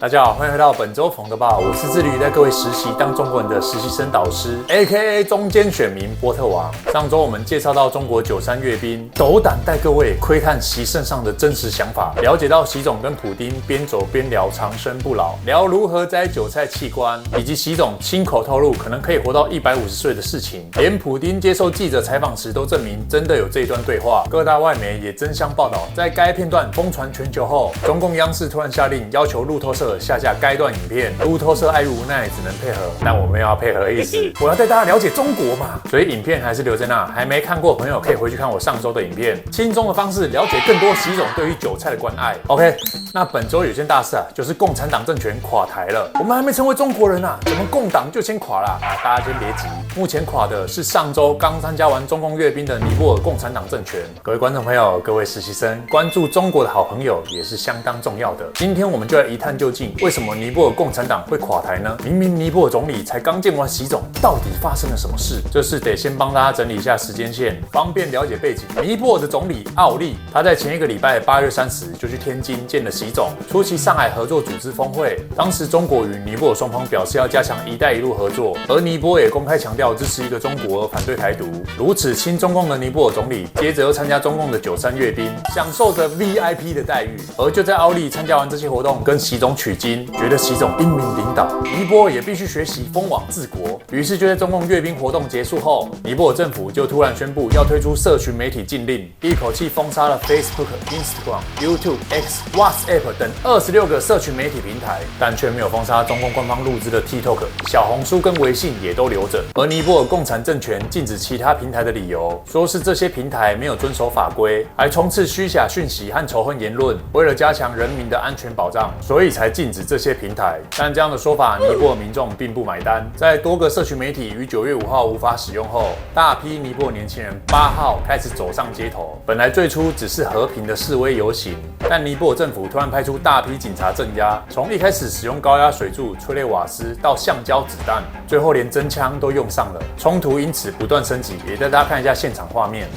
大家好，欢迎回到本周冯德报，我是致力于带各位实习当中国人的实习生导师 ，AKA 中间选民波特王。上周我们介绍到中国93阅兵，斗胆带各位窥探习圣上的真实想法，了解到习总跟普丁边走边聊长生不老，聊如何摘韭菜器官，以及习总亲口透露可能可以活到150岁的事情。连普丁接受记者采访时都证明真的有这一段对话。各大外媒也争相报道，在该片段疯传全球后，中共央视突然下令要求路透社下架该段影片，路透社碍于无奈只能配合，但我们要配合的意思，我要带大家了解中国嘛，所以影片还是留在那，还没看过的朋友可以回去看我上周的影片，轻松的方式了解更多习总对于韭菜的关爱。OK， 那本周有件大事啊，就是共产党政权垮台了，我们还没成为中国人啊，怎么共党就先垮了啊？大家先别急，目前垮的是上周刚参加完中共阅兵的尼泊尔共产党政权。各位观众朋友，各位实习生，关注中国的好朋友也是相当重要的。今天我们就来一探究竟，为什么尼泊尔共产党会垮台呢？明明尼泊尔总理才刚见完习总，到底发生了什么事？这是得先帮大家整理一下时间线，方便了解背景。尼泊尔的总理奥利，他在前一个礼拜8月30日就去天津见了习总，出席上海合作组织峰会。当时中国与尼泊尔双方表示要加强"一带一路"合作，而尼泊尔也公开强调支持一个中国，反对台独。如此亲中共的尼泊尔总理，接着又参加中共的93阅兵，享受着 VIP 的待遇。而就在奥利参加完这些活动，跟习总取经，觉得习总英明领导，尼泊尔也必须学习封网治国。于是就在中共阅兵活动结束后，尼泊尔政府就突然宣布要推出社群媒体禁令，一口气封杀了 Facebook、Instagram、YouTube、X、WhatsApp 等26个社群媒体平台，但却没有封杀中共官方录制的 TikTok、小红书跟微信也都留着。而尼泊尔共产政权禁止其他平台的理由，说是这些平台没有遵守法规，还充斥虚假讯息和仇恨言论，为了加强人民的安全保障，所以才禁止这些平台。但这样的说法，尼泊尔民众并不买单。在多个社群媒体于9月5号无法使用后，大批尼泊尔年轻人8号开始走上街头。本来最初只是和平的示威游行，但尼泊尔政府突然派出大批警察镇压，从一开始使用高压水柱、催泪瓦斯到橡胶子弹，最后连真枪都用上了。冲突因此不断升级，也带大家看一下现场画面。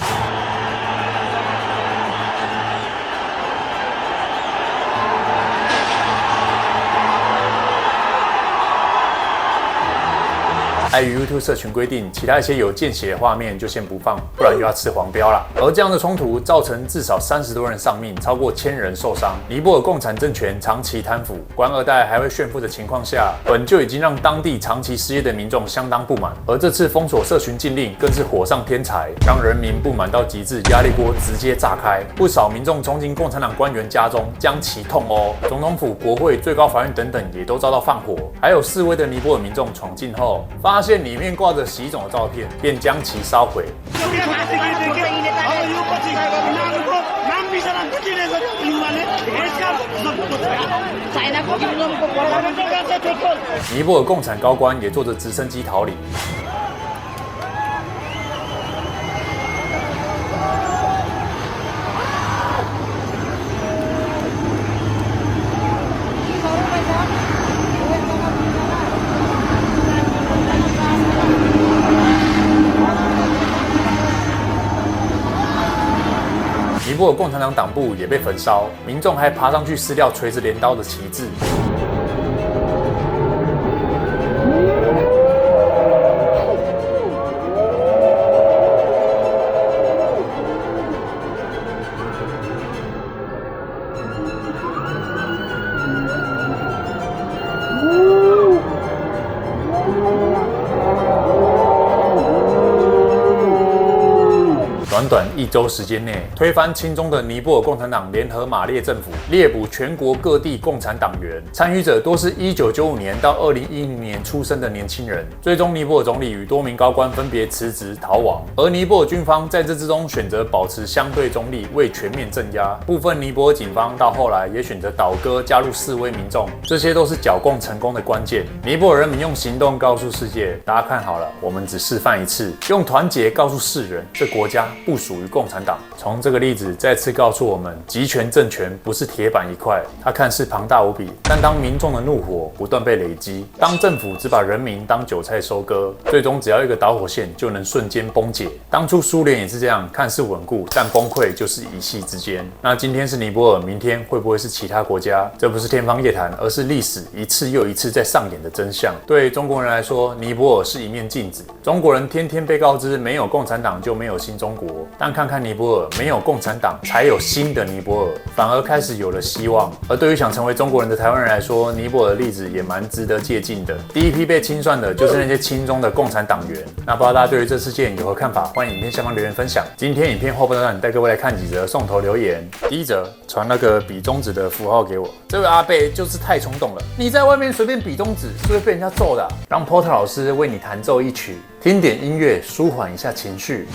碍于 YouTube 社群规定，其他一些有见血的画面就先不放，不然又要吃黄标啦。而这样的冲突造成至少30多人丧命，超过1000人受伤。尼泊尔共产政权长期贪腐，官二代还会炫富的情况下，本就已经让当地长期失业的民众相当不满。而这次封锁社群禁令更是火上添柴，让人民不满到极致，压力锅直接炸开。不少民众冲进共产党官员家中，将其痛殴。总统府、国会、最高法院等等也都遭到放火。还有示威的尼泊尔民众闯进后，发现里面挂着习总的照片，便将其烧毁。尼泊尔共产高官也坐着直升机逃离。尼泊尔共产党党部也被焚烧，民众还爬上去撕掉垂着镰刀的旗帜。短短1周时间内，推翻亲中的尼泊尔共产党联合马列政府，猎捕全国各地共产党员，参与者多是1995年到2010年出生的年轻人。最终，尼泊尔总理与多名高官分别辞职逃亡，而尼泊尔军方在这之中选择保持相对中立，未全面镇压。部分尼泊尔警方到后来也选择倒戈，加入示威民众，这些都是剿共成功的关键。尼泊尔人民用行动告诉世界，大家看好了，我们只示范一次，用团结告诉世人，这国家不属于共产党。从这个例子再次告诉我们，集权政权不是铁板一块，它看似庞大无比，但当民众的怒火不断被累积，当政府只把人民当韭菜收割，最终只要一个导火线就能瞬间崩解。当初苏联也是这样，看似稳固，但崩溃就是一夕之间。那今天是尼泊尔，明天会不会是其他国家？这不是天方夜谭，而是历史一次又一次在上演的真相。对中国人来说，尼泊尔是一面镜子，中国人天天被告知没有共产党就没有新中国，但看看尼泊尔，没有共产党才有新的尼泊尔，反而开始有了希望。而对于想成为中国人的台湾人来说，尼泊尔的例子也蛮值得借鉴的。第一批被清算的就是那些亲中的共产党员。那不知道大家对于这事件有何看法？欢迎影片下方留言分享。今天影片后半段带各位来看几则送头留言。第一则，传那个比中指的符号给我，这位阿伯就是太冲动了，你在外面随便比中指是会被人家揍的。让 Porter 老师为你弹奏一曲，听点音乐舒缓一下情绪。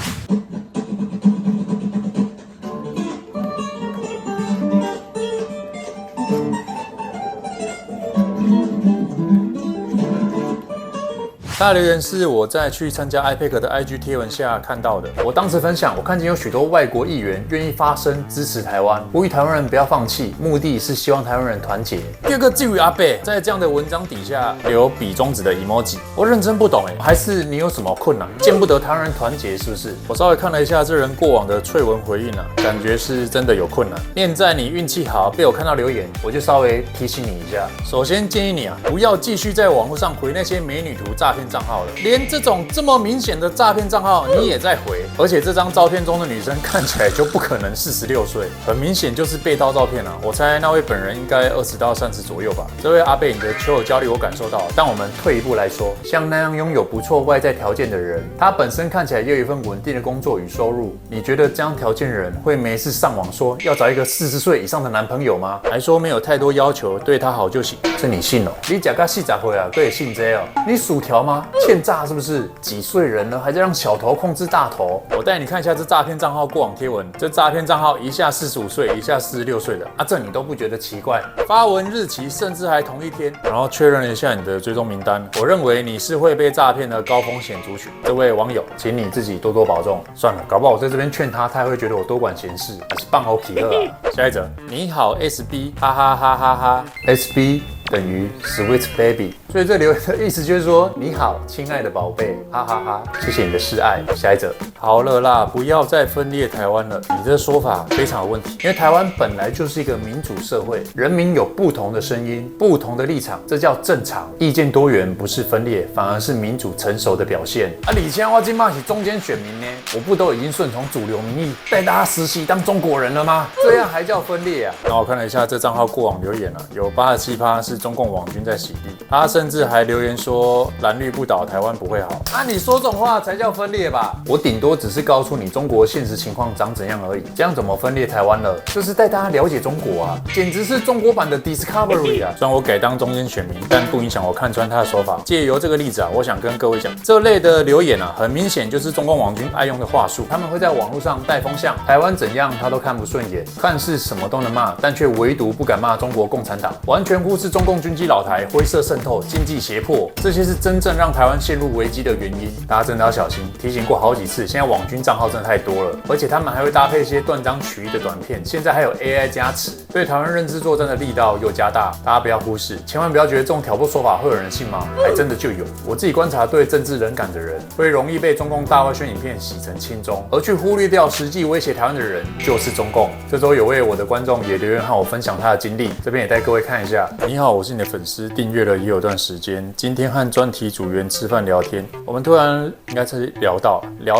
他的留言是我在去参加 IPAC 的 IG 贴文下看到的。我当时分享，我看见有许多外国议员愿意发声支持台湾，呼吁台湾人不要放弃，目的是希望台湾人团结。第二个，至于阿伯在这样的文章底下留比中指的 emoji， 我认真不懂还是你有什么困难，见不得台湾人团结是不是？我稍微看了一下这人过往的脆文回应感觉是真的有困难。念在你运气好被我看到留言，我就稍微提醒你一下。首先建议你不要继续在网络上回那些美女图诈骗账号了，连这种这么明显的诈骗账号你也在回，而且这张照片中的女生看起来就不可能46岁，很明显就是被盗照片我猜那位本人应该20到30左右吧。这位阿伯，你的求偶焦虑我感受到，但我们退一步来说，像那样拥有不错外在条件的人，他本身看起来也有一份稳定的工作与收入，你觉得这样条件的人会没事上网说要找一个40岁以上的男朋友吗？还说没有太多要求，对他好就行，这你信你假个40岁对信这你薯条吗？欠诈是不是？几岁人了，还在让小头控制大头？我带你看一下这诈骗账号过往贴文，这诈骗账号一下45岁，一下46岁的这你都不觉得奇怪？发文日期甚至还同一天，然后确认了一下你的追踪名单，我认为你是会被诈骗的高风险族群。这位网友，请你自己多多保重。算了，搞不好我在这边劝他，他也会觉得我多管闲事，还是棒好体赫下一则，你好 SB， 哈哈哈哈哈 ，SB。等于 Sweet Baby， 所以这留言的意思就是说你好，亲爱的宝贝，哈哈哈，谢谢你的示爱。下一则，好了啦，不要再分裂台湾了，你这说法非常有问题，因为台湾本来就是一个民主社会，人民有不同的声音、不同的立场，这叫正常。意见多元不是分裂，反而是民主成熟的表现。你现在我今嘛是中间选民呢，我不都已经顺从主流民意，带大家实习当中国人了吗？这样还叫分裂啊？那我看了一下这账号过往留言有87%是中共网军在洗地，他甚至还留言说蓝绿不倒，台湾不会好。你说这种话才叫分裂吧？我顶多只是告诉你中国现实情况长怎样而已，这样怎么分裂台湾了？就是带大家了解中国简直是中国版的 Discovery 虽然我改当中间选民，但不影响我看穿他的手法。借由这个例子我想跟各位讲，这类的留言很明显就是中共网军爱用的话术，他们会在网络上带风向，台湾怎样他都看不顺眼，看似什么都能骂，但却唯独不敢骂中国共产党，完全忽视中共军机老台、灰色渗透、经济胁迫，这些是真正让台湾陷入危机的原因。大家真的要小心，提醒过好几次，现在网军账号真的太多了，而且他们还会搭配一些断章取义的短片，现在还有 AI 加持，对台湾认知作战的力道又加大，大家不要忽视，千万不要觉得这种挑拨说法会有人信吗？还真的就有。我自己观察，对政治冷感的人，会容易被中共大外宣影片洗成亲中，而去忽略掉实际威胁台湾的人就是中共。这周有位我的观众也留言和我分享他的经历，这边也带各位看一下。你好，我是你的粉丝，订阅了也有段时间，今天和专题组员吃饭聊天，我们突然应该是聊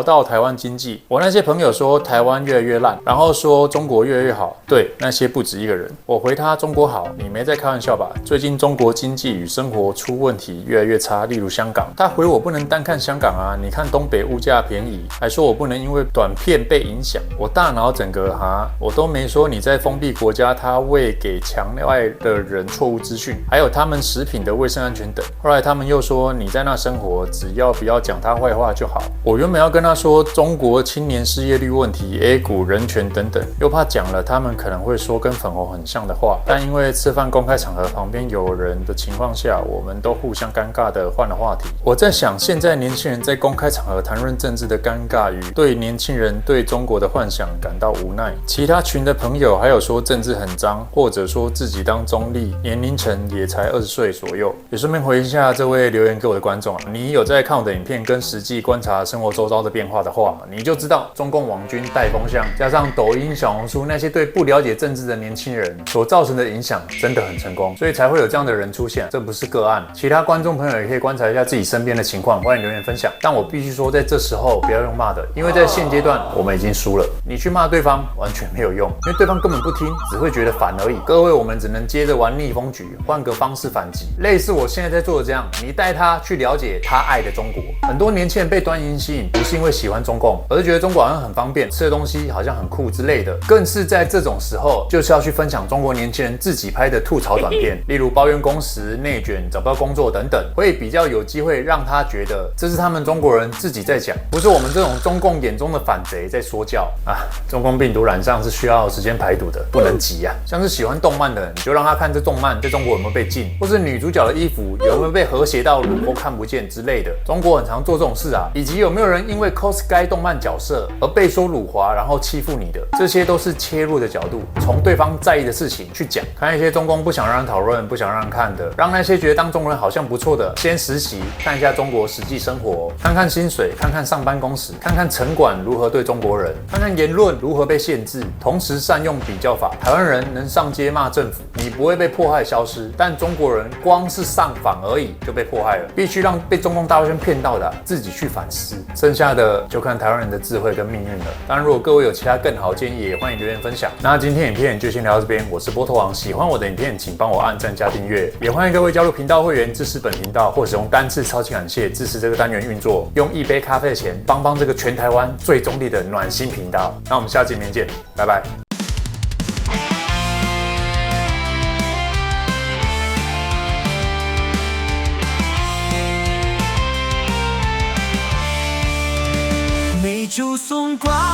到台湾经济，我那些朋友说台湾越来越烂，然后说中国越来越好，对，那些不止一个人。我回他中国好，你没在开玩笑吧？最近中国经济与生活出问题，越来越差，例如香港。他回我不能单看香港你看东北物价便宜，还说我不能因为短片被影响，我大脑整个我都没说你在封闭国家，他为给墙外的人错误资讯。讯，还有他们食品的卫生安全等。后来他们又说你在那生活，只要不要讲他坏话就好。我原本要跟他说中国青年失业率问题、A 股人权等等，又怕讲了他们可能会说跟粉红很像的话。但因为吃饭公开场合旁边有人的情况下，我们都互相尴尬的换了话题。我在想，现在年轻人在公开场合谈论政治的尴尬与对年轻人对中国的幻想感到无奈。其他群的朋友还有说政治很脏，或者说自己当中立，年龄层也才20岁左右。也顺便回一下这位留言给我的观众，你有在看我的影片跟实际观察生活周遭的变化的话，你就知道中共网军带风向，加上抖音、小红书那些对不了解政治的年轻人所造成的影响真的很成功，所以才会有这样的人出现，这不是个案。其他观众朋友也可以观察一下自己身边的情况，欢迎留言分享。但我必须说，在这时候不要用骂的，因为在现阶段我们已经输了。你去骂对方完全没有用，因为对方根本不听，只会觉得烦而已。各位，我们只能接着玩逆风局，换个方式反击，类似我现在在做的这样，你带他去了解他爱的中国。很多年轻人被短影音吸引，不是因为喜欢中共，而是觉得中国好像很方便，吃的东西好像很酷之类的。更是在这种时候，就是要去分享中国年轻人自己拍的吐槽短片，例如抱怨工时、内卷、找不到工作等等，会比较有机会让他觉得这是他们中国人自己在讲，不是我们这种中共眼中的反贼在说教啊。中共病毒染上是需要时间排毒的，不能急啊。像是喜欢动漫的人，你就让他看这动漫在中国有没有被禁，或是女主角的衣服有没有被和谐到乳沟看不见之类的。中国很常做这种事啊，以及有没有人因为 cos 该动漫角色而被说辱华，然后欺负你的，这些都是切入的角度，从对方在意的事情去讲。看一些中共不想让人讨论、不想让人看的，让那些觉得当中国人好像不错的，先实习看一下中国实际生活，看看薪水，看看上班工时，看看城管如何对中国人，看看言论如何被限制，同时善用比较法。台湾人能上街骂政府，你不会被迫害消失，但中国人光是上访而已就被迫害了，必须让被中共大陆圈骗到的自己去反思，剩下的就看台湾人的智慧跟命运了。当然，如果各位有其他更好建议，也欢迎留言分享。那今天影片就先聊到这边，我是波特王，喜欢我的影片请帮我按赞加订阅，也欢迎各位加入频道会员支持本频道，或使用单次超级感谢支持这个单元运作，用一杯咖啡的钱帮这个全台湾最中立的暖心频道。那我们下期影片见，拜拜。美酒松瓜。